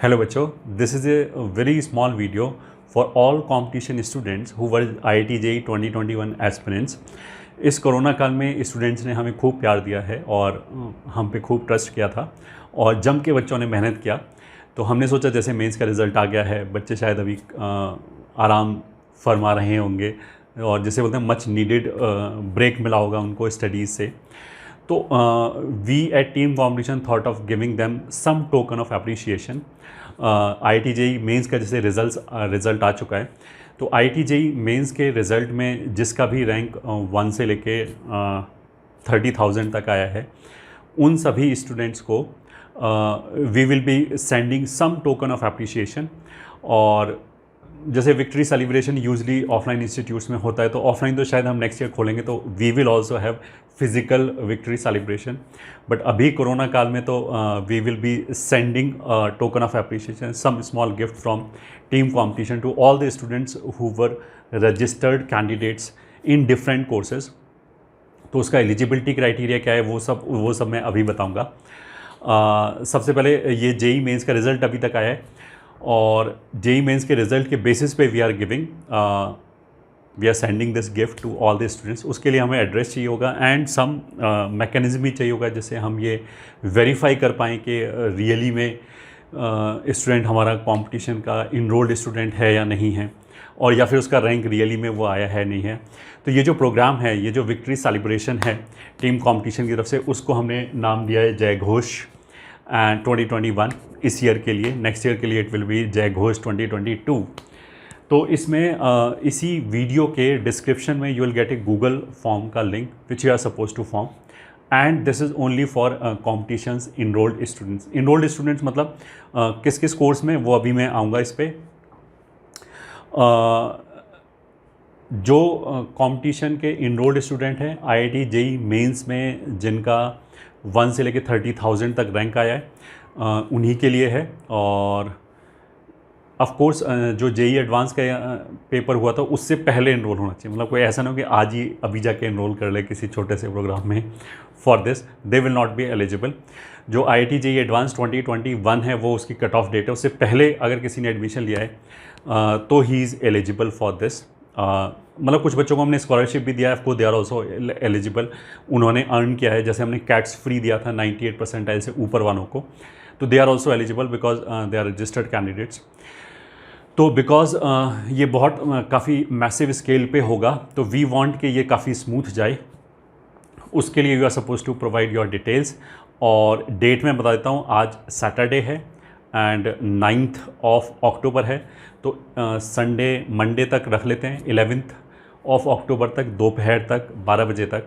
Hello बच्चों, this is a very small video for all competition students who were IIT JEE 2021 aspirants. इस corona काल में students ने हमें खूब प्यार दिया है और हम पे खूब ट्रस्ट किया था और जम के बच्चों ने मेहनत किया। तो हमने सोचा जैसे मेंस का रिज़ल्ट आ गया है, बच्चे शायद अभी आराम फरमा रहे होंगे और जैसे बोलते हैं मच नीडेड ब्रेक मिला होगा उनको स्टडीज़ से। तो we at team competition thought of giving them some token of appreciation. IIT JEE Mains का जैसे रिज़ल्ट आ चुका है, तो IIT JEE मेंस के रिज़ल्ट में जिसका भी रैंक 1 से लेके 30,000 तक आया है, उन सभी स्टूडेंट्स को we will be sending some token of appreciation. और जैसे victory celebration usually offline institutes में होता है, तो ऑफलाइन तो शायद हम नेक्स्ट ईयर खोलेंगे, तो we will also have physical victory celebration. But अभी कोरोना काल में तो we will be sending token of appreciation, some small gift from team competition to all the students who were registered candidates in different courses. तो उसका eligibility criteria क्या है वो सब मैं अभी बताऊंगा। सबसे पहले ये JEE मेंस का रिज़ल्ट अभी तक आया है और JEE मेंस के रिज़ल्ट के बेसिस पे we are sending this gift to all the students. उसके लिए हमें एड्रेस चाहिए होगा एंड सम मैकेनिज्म भी चाहिए होगा, जिससे हम ये वेरीफाई कर पाएँ कि रियली में स्टूडेंट हमारा कंपटीशन का इनरोल्ड स्टूडेंट है या नहीं है, और या फिर उसका रैंक रियली में वो आया है नहीं है। तो ये जो प्रोग्राम है, ये जो विक्ट्री सेलिब्रेशन है टीम कंपटीशन की तरफ से, उसको हमने नाम दिया है जय घोष 2021 इस ईयर के लिए। नेक्स्ट ईयर के लिए इट विल बी जय घोष 2022। तो इसमें इसी वीडियो के डिस्क्रिप्शन में you will get a Google form का link which you are suppose to form, and this is only for competitions enrolled students. Enrolled students मतलब किस किस कोर्स में, वो अभी मैं आऊँगा इस पर। जो कंपटीशन के इनरोल्ड स्टूडेंट हैं IIT JEE मेंस में, जिनका 1 से लेके 30,000 तक रैंक आया है, उन्हीं के लिए है। और ऑफ कोर्स जो JEE एडवांस का पेपर हुआ था उससे पहले इनरोल होना चाहिए, मतलब कोई ऐसा ना हो कि आज ही अभी जाके इनरोल कर ले किसी छोटे से प्रोग्राम में। For this they will not be eligible. जो IIT JEE एडवांस 2021 है, वो उसकी कट ऑफ डेट है, उससे पहले अगर किसी ने एडमिशन लिया है तो he is eligible for this. मतलब कुछ बच्चों को हमने स्कॉलरशिप भी दिया है, आपको दे आर ऑल्सो एलिजिबल। उन्होंने अर्न किया है, जैसे हमने कैट्स फ्री दिया था 98 परसेंटाइल से ऊपर वालों को, तो they are also eligible because they are registered candidates. तो बिकॉज ये बहुत काफ़ी मैसिव स्केल पे होगा, तो वी वांट कि ये काफ़ी स्मूथ जाए। उसके लिए you are suppose to provide your details. और डेट मैं बता देता हूँ, आज सैटरडे है एंड 9th ऑफ अक्टूबर है, तो संडे मंडे तक रख लेते हैं। 11th ऑफ अक्टूबर तक दोपहर तक 12 बजे तक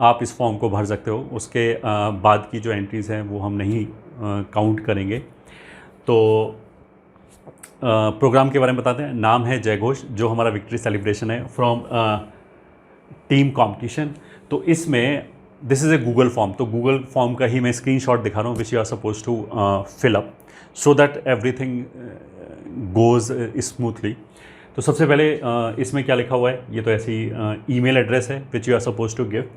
आप इस फॉर्म को भर सकते हो। उसके बाद की जो एंट्रीज़ हैं वो हम नहीं काउंट करेंगे। तो प्रोग्राम के बारे में बताते हैं। नाम है जय घोष, जो हमारा विक्ट्री सेलिब्रेशन है फ्रॉम टीम कॉम्पिटिशन। तो इसमें this is a Google form, तो गूगल फॉर्म का ही मैं स्क्रीनशॉट दिखा रहा हूँ which you are suppose to fill up so that everything goes smoothly. तो सबसे पहले इसमें क्या लिखा हुआ है, ये तो ऐसी ईमेल एड्रेस है which you are suppose to give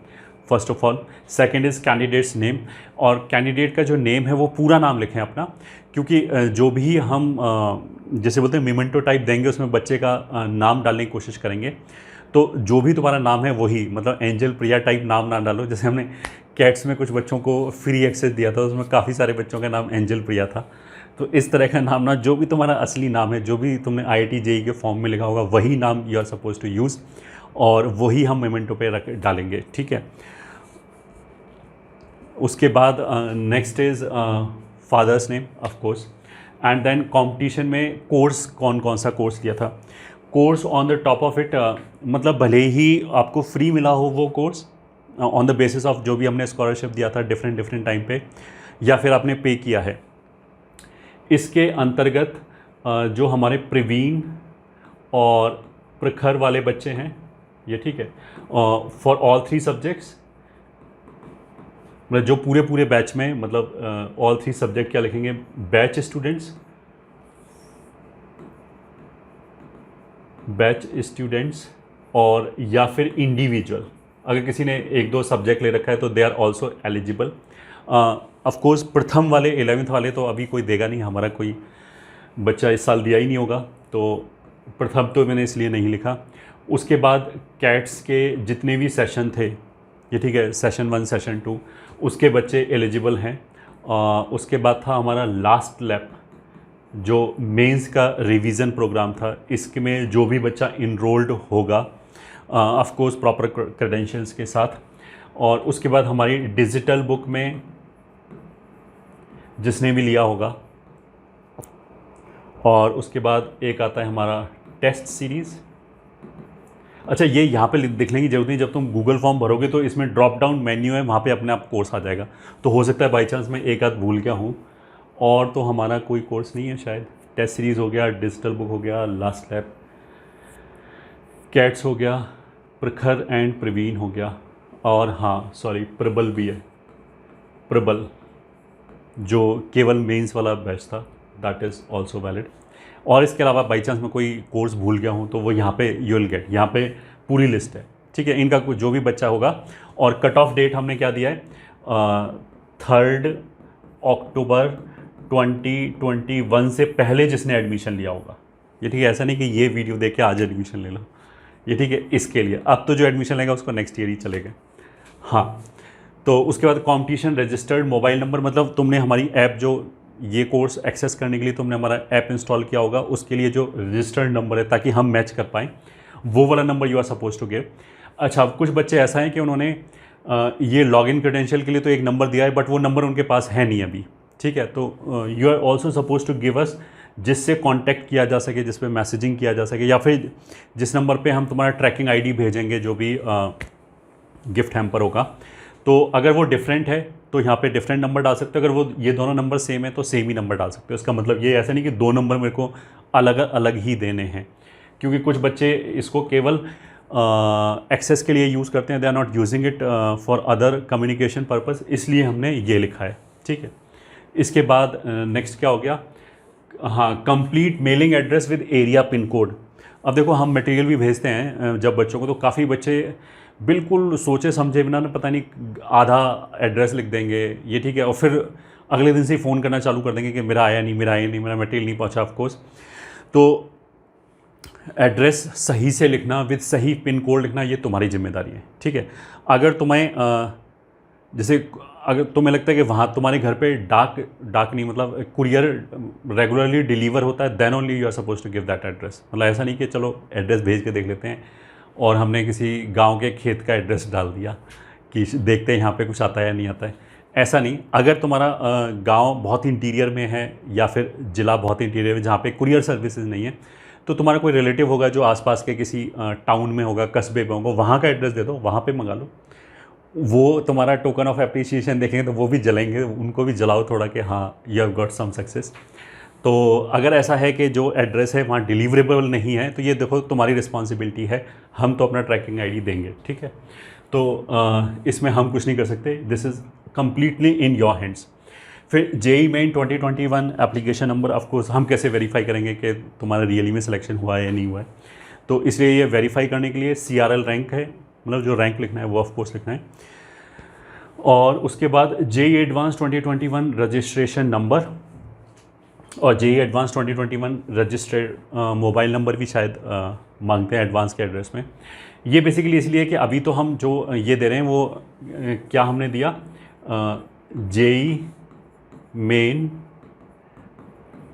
first of all. Second is candidates name, और कैंडिडेट का जो नेम है वो पूरा नाम लिखें अपना, क्योंकि जो भी हम जैसे बोलते हैं मेमेंटो टाइप देंगे, उसमें बच्चे का नाम डालने की कोशिश करेंगे। तो जो भी तुम्हारा नाम है वही, मतलब एंजल प्रिया टाइप नाम ना डालो। जैसे हमने कैट्स में कुछ बच्चों को फ्री एक्सेस दिया था, उसमें काफ़ी सारे बच्चों का नाम एंजल प्रिया था। तो इस तरह का नाम ना, जो भी तुम्हारा असली नाम है, जो भी तुमने IIT JEE के फॉर्म में लिखा होगा, वही नाम you are suppose to use, और वही हम मेमेंटो पे रख डालेंगे, ठीक है। उसके बाद next is father's name of course, and then competition में कोर्स, कौन कौन सा कोर्स दिया था, course on the top of it, मतलब भले ही आपको फ्री मिला हो वो course on the basis of जो भी हमने स्कॉलरशिप दिया था डिफरेंट टाइम पे, या फिर आपने पे किया है। इसके अंतर्गत जो हमारे प्रवीण और प्रखर वाले बच्चे हैं, ये ठीक है, फॉर ऑल 3 सब्जेक्ट्स, मतलब जो पूरे बैच में, मतलब ऑल 3 सब्जेक्ट क्या लिखेंगे, बैच स्टूडेंट्स और या फिर इंडिविजुअल। अगर किसी ने 1-2 सब्जेक्ट ले रखा है तो they are also eligible. Of course प्रथम वाले 11th वाले तो अभी कोई देगा नहीं, हमारा कोई बच्चा इस साल दिया ही नहीं होगा, तो प्रथम तो मैंने इसलिए नहीं लिखा। उसके बाद कैट्स के जितने भी सेशन थे, ये ठीक है, सेशन 1 सेशन 2 उसके बच्चे एलिजिबल हैं। उसके बाद था हमारा लास्ट लैप जो मेंस का रिवीजन प्रोग्राम था, इसमें जो भी बच्चा इनरोल्ड होगा ऑफ कोर्स प्रॉपर क्रेडेंशियल्स के साथ। और उसके बाद हमारी डिजिटल बुक में जिसने भी लिया होगा, और उसके बाद एक आता है हमारा टेस्ट सीरीज़। अच्छा, ये यहाँ पे लिखने की जरूरत नहीं, जब तुम गूगल फॉर्म भरोगे तो इसमें ड्रॉप डाउन मेन्यू है, वहाँ पे अपने आप कोर्स आ जाएगा। तो हो सकता है बाई चांस मैं एक आध भूल गया हूँ, और तो हमारा कोई कोर्स नहीं है शायद। टेस्ट सीरीज़ हो गया, डिजिटल बुक हो गया, लास्ट लैब, कैट्स हो गया, प्रखर एंड प्रवीण हो गया, और हाँ सॉरी प्रबल भी है, प्रबल जो केवल मेंस वाला बैच था, दैट इज़ ऑल्सो वैलिड। और इसके अलावा बाई चांस मैं कोई कोर्स भूल गया हूँ तो वो यहाँ पे यू विल गेट, यहाँ पे पूरी लिस्ट है, ठीक है, इनका जो भी बच्चा होगा। और कट ऑफ डेट हमने क्या दिया है, 3 अक्टूबर 2021 से पहले जिसने एडमिशन लिया होगा, ये ठीक है। ऐसा नहीं कि ये वीडियो देख के आज एडमिशन ले लो, ये ठीक है, इसके लिए। अब तो जो एडमिशन लेगा उसको नेक्स्ट ईयर ही चलेगा। हाँ, तो उसके बाद कंपटीशन रजिस्टर्ड मोबाइल नंबर, मतलब तुमने हमारी ऐप जो ये कोर्स एक्सेस करने के लिए तुमने हमारा ऐप इंस्टॉल किया होगा, उसके लिए जो रजिस्टर्ड नंबर है ताकि हम मैच कर पाएँ, वो वाला number you are suppose to give. अच्छा, अब कुछ बच्चे ऐसा हैं कि उन्होंने ये लॉगिन क्रेडेंशियल के लिए तो एक नंबर दिया है, बट वो नंबर उनके पास है नहीं अभी, ठीक है। तो you are also suppose to give us, जिससे कांटेक्ट किया जा सके, जिस पे मैसेजिंग किया जा सके, या फिर जिस नंबर पे हम तुम्हारा ट्रैकिंग आईडी भेजेंगे जो भी गिफ्ट हैम्पर होगा। तो अगर वो डिफरेंट है तो यहाँ पे डिफरेंट नंबर डाल सकते हो, अगर वो ये दोनों नंबर सेम है तो सेम ही नंबर डाल सकते हो। इसका मतलब ये ऐसा नहीं कि 2 नंबर मेरे को अलग अलग ही देने हैं, क्योंकि कुछ बच्चे इसको केवल एक्सेस के लिए यूज़ करते हैं, they are not using it for other communication purpose, इसलिए हमने ये लिखा है, ठीक है। इसके बाद नेक्स्ट क्या हो गया, हाँ, complete mailing address with area pin code. अब देखो, हम मटेरियल भी भेजते हैं जब बच्चों को, तो काफ़ी बच्चे बिल्कुल सोचे समझे बिना ना, पता नहीं आधा एड्रेस लिख देंगे, ये ठीक है, और फिर अगले दिन से ही फ़ोन करना चालू कर देंगे कि मेरा आया नहीं, मेरा मटेरियल नहीं पहुंचा। ऑफ कोर्स, तो एड्रेस सही से लिखना विद सही पिन कोड लिखना, ये तुम्हारी जिम्मेदारी है, ठीक है। अगर तुम्हें जैसे अगर तुम्हें लगता है कि वहाँ तुम्हारे घर पे डाक नहीं, मतलब कुरियर रेगुलरली डिलीवर होता है, then only you are suppose to give that address. मतलब ऐसा नहीं कि चलो एड्रेस भेज के देख लेते हैं और हमने किसी गांव के खेत का एड्रेस डाल दिया कि देखते हैं यहाँ पे कुछ आता है या नहीं आता है, ऐसा नहीं। अगर तुम्हारा गांव बहुत इंटीरियर में है या फिर ज़िला बहुत इंटीरियर में जहाँ पे कुरियर सर्विसेज नहीं है, तो तुम्हारा कोई रिलेटिव होगा जो आसपास के किसी टाउन में होगा, कस्बे में होगा, वहाँ का एड्रेस दे दो, वहाँ पे मंगा लो। वो तुम्हारा टोकन ऑफ एप्रिसिएशन देखेंगे तो वो भी जलेंगे, उनको भी जलाओ थोड़ा कि हाँ you have got some success. तो अगर ऐसा है कि जो एड्रेस है वहाँ डिलीवरेबल नहीं है, तो ये देखो तुम्हारी रिस्पॉन्सिबिलिटी है, हम तो अपना ट्रैकिंग आईडी देंगे, ठीक है। तो इसमें हम कुछ नहीं कर सकते, this is completely in your hands. फिर JEE Main 2021 application number, of course हम कैसे वेरीफाई करेंगे कि तुम्हारा रियली में सिलेक्शन हुआ है या नहीं हुआ है, तो इसलिए ये वेरीफाई करने के लिए CRL रैंक है, मतलब जो रैंक लिखना है वो ऑफ कोर्स लिखना है। और उसके बाद जेई एडवांस 2021 रजिस्ट्रेशन नंबर और JEE advance 2021 registered mobile number भी शायद मांगते हैं एडवांस के एड्रेस में। ये बेसिकली इसलिए कि अभी तो हम जो ये दे रहे हैं वो क्या हमने दिया, जेई मेन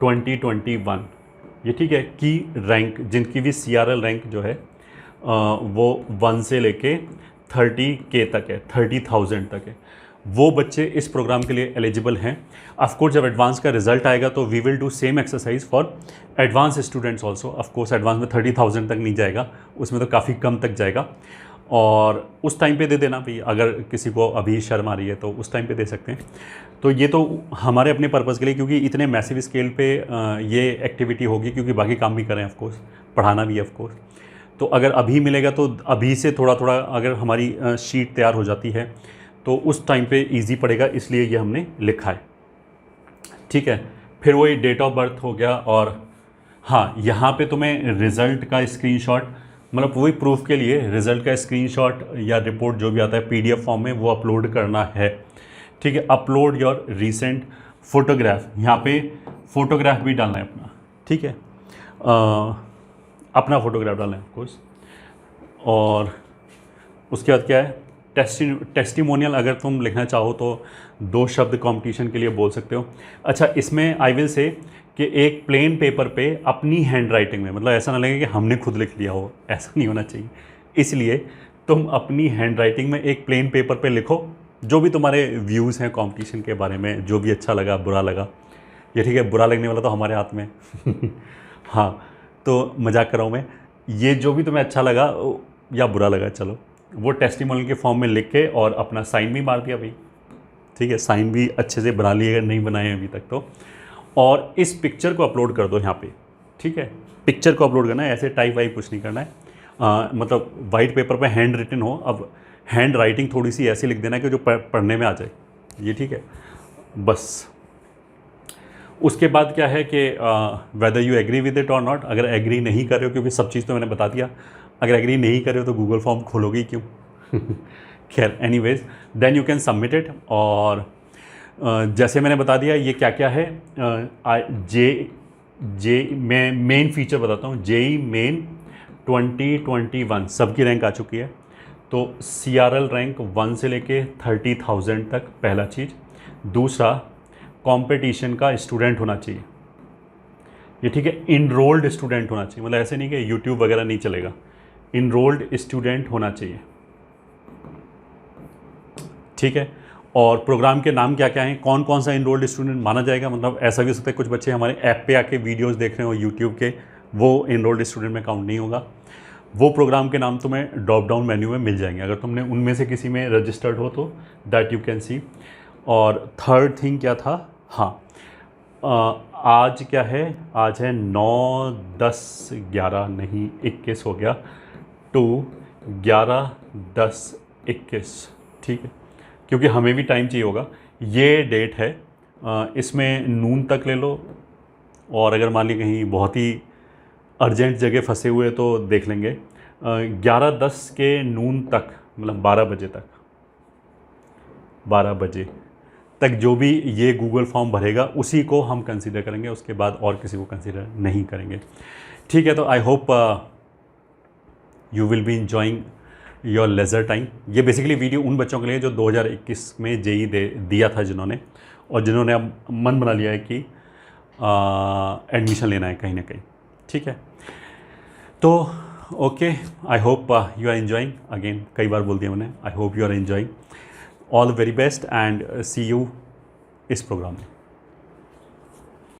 2021, ये ठीक है, की रैंक जिनकी भी CRL रैंक जो है वो 1 से लेके 30K तक है, 30,000 तक है, वो बच्चे इस प्रोग्राम के लिए एलिजिबल हैं। ऑफ कोर्स जब एडवांस का रिजल्ट आएगा तो we will do same exercise for advance students also. Of course advance में 30,000 तक नहीं जाएगा, उसमें तो काफ़ी कम तक जाएगा, और उस टाइम पे दे देना भाई, अगर किसी को अभी शर्म आ रही है तो उस टाइम पे दे सकते हैं। तो ये तो हमारे अपने पर्पज़ के लिए, क्योंकि इतने मैसिव स्केल पे ये एक्टिविटी होगी, क्योंकि बाकी काम भी करें ऑफ कोर्स, पढ़ाना भी ऑफ कोर्स। तो अगर अभी मिलेगा तो अभी से थोड़ा थोड़ा अगर हमारी शीट तैयार हो जाती है तो उस टाइम पे इजी पड़ेगा, इसलिए ये हमने लिखा है, ठीक है। फिर वही डेट ऑफ बर्थ हो गया, और हाँ यहाँ पे तुम्हें रिज़ल्ट का स्क्रीनशॉट, मतलब वही प्रूफ के लिए रिज़ल्ट का स्क्रीनशॉट या रिपोर्ट जो भी आता है PDF फॉर्म में वो अपलोड करना है, ठीक है, अपलोड योर रीसेंट फोटोग्राफ, यहाँ पे फोटोग्राफ भी डालना है अपना, ठीक है, अपना फोटोग्राफ डालना है ऑफकोर्स। और उसके बाद क्या है, टेस्टिमोनियल अगर तुम लिखना चाहो तो 2 शब्द कंपटीशन के लिए बोल सकते हो। अच्छा, इसमें आई विल से कि एक प्लेन पेपर पे अपनी हैंड राइटिंग में, मतलब ऐसा ना लगे कि हमने खुद लिख लिया हो, ऐसा नहीं होना चाहिए। इसलिए तुम अपनी हैंड राइटिंग में एक प्लेन पेपर पे लिखो जो भी तुम्हारे व्यूज़ हैं कंपटीशन के बारे में, जो भी अच्छा लगा बुरा लगा, ये ठीक है, बुरा लगने वाला तो हमारे हाथ में हाँ, तो मजाक कर रहा हूँ मैं, ये जो भी तुम्हें अच्छा लगा या बुरा लगा, चलो वो टेस्टिमोनियल के फॉर्म में लिख के और अपना साइन भी मार दिया भाई, ठीक है, साइन भी अच्छे से बना लिए अगर नहीं बनाए अभी तक तो। और इस पिक्चर को अपलोड कर दो यहाँ पे, ठीक है, पिक्चर को अपलोड करना है, ऐसे टाइप वाइप कुछ नहीं करना है, मतलब वाइट पेपर पे हैंड रिटन हो। अब हैंड राइटिंग थोड़ी सी ऐसी लिख देना है कि जो पढ़ने में आ जाए, ये ठीक है बस। उसके बाद क्या है कि whether you agree with it और नॉट, अगर एग्री नहीं कर रहे हो, क्योंकि सब चीज़ तो मैंने बता दिया, अगर एग्री नहीं कर रहे हो तो गूगल फॉर्म खोलोगे ही क्यों खैर anyways, then you can submit it. और जैसे मैंने बता दिया ये क्या क्या है, मैं मेन फीचर बताता हूँ, जेई मेन 2021 सबकी रैंक आ चुकी है, तो CRL रैंक 1 से लेके 30,000 तक, पहला चीज़। दूसरा, कंपटीशन का स्टूडेंट होना चाहिए, ये ठीक है, इनरोल्ड स्टूडेंट होना चाहिए, मतलब ऐसे नहीं कि यूट्यूब वगैरह नहीं चलेगा, इनरोल्ड स्टूडेंट होना चाहिए, ठीक है। और प्रोग्राम के नाम क्या क्या हैं, कौन कौन सा इनरोल्ड स्टूडेंट माना जाएगा, मतलब ऐसा भी हो सकता है कुछ बच्चे हमारे ऐप पे आके वीडियोस देख रहे हो यूट्यूब के, वो इनरोल्ड स्टूडेंट में काउंट नहीं होगा। वो प्रोग्राम के नाम तुम्हें ड्रॉप डाउन मेन्यू में मिल जाएंगे, अगर तुमने उनमें से किसी में रजिस्टर्ड हो तो दैट यू कैन सी। और थर्ड थिंग क्या था, हाँ, आज क्या है, आज है 9, 10, 11 नहीं 21 हो गया, 2, 11, 10, 21, ठीक है, क्योंकि हमें भी टाइम चाहिए होगा। ये डेट है, इसमें नून तक ले लो, और अगर मान ली कहीं बहुत ही अर्जेंट जगह फंसे हुए तो देख लेंगे। 11-10 के नून तक, मतलब 12 बजे तक, 12 बजे तक जो भी ये गूगल फॉर्म भरेगा उसी को हम कंसीडर करेंगे, उसके बाद और किसी को कंसीडर नहीं करेंगे, ठीक है। तो आई hope you will be enjoying your leisure time. ये बेसिकली वीडियो उन बच्चों के लिए जो 2021 में जेई दिया था जिन्होंने, और जिन्होंने अब मन बना लिया है कि एडमिशन लेना है कहीं ना कहीं, ठीक है। तो okay, I hope you are enjoying, again कई बार बोल दिया मैंने, I hope you are enjoying. All the very best and see you इस प्रोग्राम में।